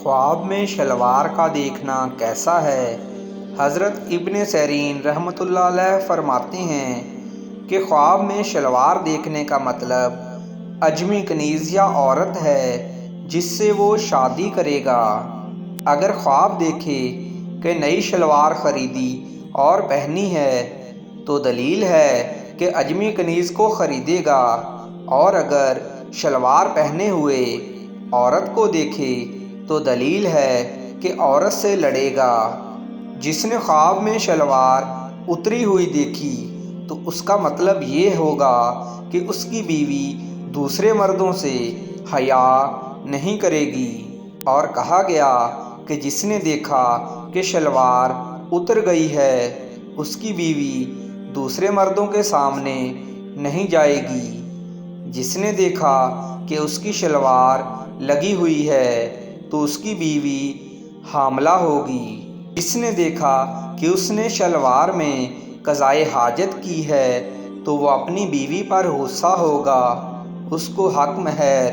خواب میں شلوار کا دیکھنا کیسا ہے؟ حضرت ابن سیرین رحمۃ اللہ علیہ فرماتے ہیں کہ خواب میں شلوار دیکھنے کا مطلب اجمی کنیز یا عورت ہے جس سے وہ شادی کرے گا۔ اگر خواب دیکھے کہ نئی شلوار خریدی اور پہنی ہے تو دلیل ہے کہ اجمی کنیز کو خریدے گا، اور اگر شلوار پہنے ہوئے عورت کو دیکھے تو دلیل ہے کہ عورت سے لڑے گا۔ جس نے خواب میں شلوار اتری ہوئی دیکھی تو اس کا مطلب یہ ہوگا کہ اس کی بیوی دوسرے مردوں سے حیا نہیں کرے گی۔ اور کہا گیا کہ جس نے دیکھا کہ شلوار اتر گئی ہے اس کی بیوی دوسرے مردوں کے سامنے نہیں جائے گی۔ جس نے دیکھا کہ اس کی شلوار لگی ہوئی ہے تو اس کی بیوی حاملہ ہوگی۔ جس نے دیکھا کہ اس نے شلوار میں قضائے حاجت کی ہے تو وہ اپنی بیوی پر غصہ ہوگا، اس کو حق مہر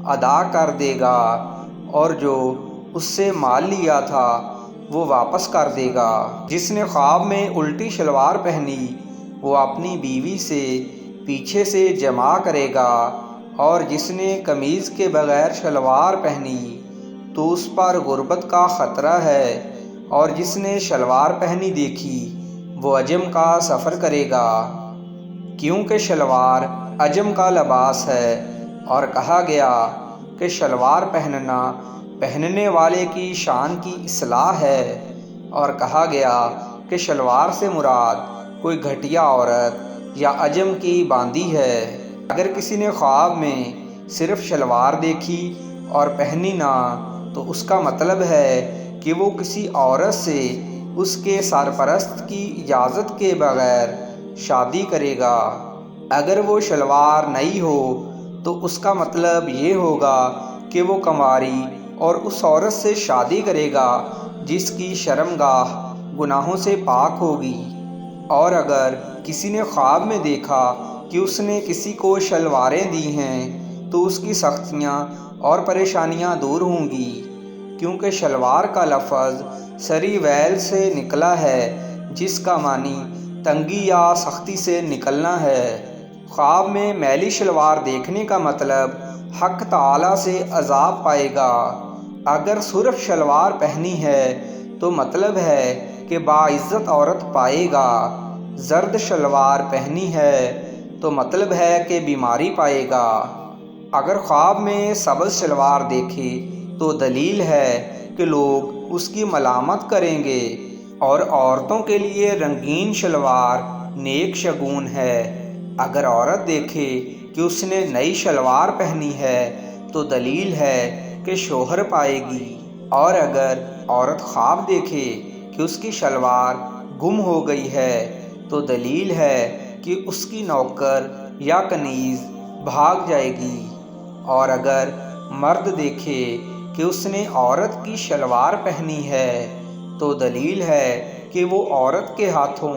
ادا کر دے گا، اور جو اس سے مال لیا تھا وہ واپس کر دے گا۔ جس نے خواب میں الٹی شلوار پہنی وہ اپنی بیوی سے پیچھے سے جماع کرے گا، اور جس نے قمیض کے بغیر شلوار پہنی تو اس پر غربت کا خطرہ ہے، اور جس نے شلوار پہنی دیکھی وہ عجم کا سفر کرے گا، کیونکہ شلوار عجم کا لباس ہے۔ اور کہا گیا کہ شلوار پہننا پہننے والے کی شان کی اصلاح ہے، اور کہا گیا کہ شلوار سے مراد کوئی گھٹیا عورت یا عجم کی باندی ہے۔ اگر کسی نے خواب میں صرف شلوار دیکھی اور پہنی نہ تو اس کا مطلب ہے کہ وہ کسی عورت سے اس کے سرپرست کی اجازت کے بغیر شادی کرے گا۔ اگر وہ شلوار نئی ہو تو اس کا مطلب یہ ہوگا کہ وہ کنواری اور اس عورت سے شادی کرے گا جس کی شرمگاہ گناہوں سے پاک ہوگی۔ اور اگر کسی نے خواب میں دیکھا کہ اس نے کسی کو شلواریں دی ہیں تو اس کی سختیاں اور پریشانیاں دور ہوں گی، کیونکہ شلوار کا لفظ سری ویل سے نکلا ہے جس کا معنی تنگی یا سختی سے نکلنا ہے۔ خواب میں میلی شلوار دیکھنے کا مطلب حق تعالیٰ سے عذاب پائے گا۔ اگر سرخ شلوار پہنی ہے تو مطلب ہے کہ باعزت عورت پائے گا۔ زرد شلوار پہنی ہے تو مطلب ہے کہ بیماری پائے گا۔ اگر خواب میں سبز شلوار دیکھے تو دلیل ہے کہ لوگ اس کی ملامت کریں گے، اور عورتوں کے لیے رنگین شلوار نیک شگون ہے۔ اگر عورت دیکھے کہ اس نے نئی شلوار پہنی ہے تو دلیل ہے کہ شوہر پائے گی، اور اگر عورت خواب دیکھے کہ اس کی شلوار گم ہو گئی ہے تو دلیل ہے کہ اس کی نوکر یا کنیز بھاگ جائے گی، اور اگر مرد دیکھے کہ اس نے عورت کی شلوار پہنی ہے تو دلیل ہے کہ وہ عورت کے ہاتھوں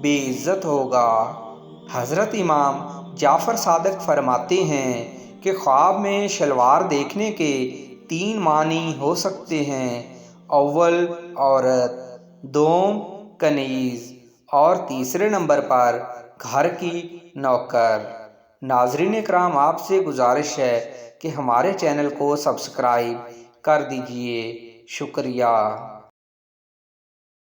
بے عزت ہوگا۔ حضرت امام جعفر صادق فرماتے ہیں کہ خواب میں شلوار دیکھنے کے 3 معنی ہو سکتے ہیں: اول عورت، دوم کنیز، اور تیسرے نمبر پر گھر کی نوکر۔ ناظرین اکرام، آپ سے گزارش ہے کہ ہمارے چینل کو سبسکرائب کر دیجئے۔ شکریہ۔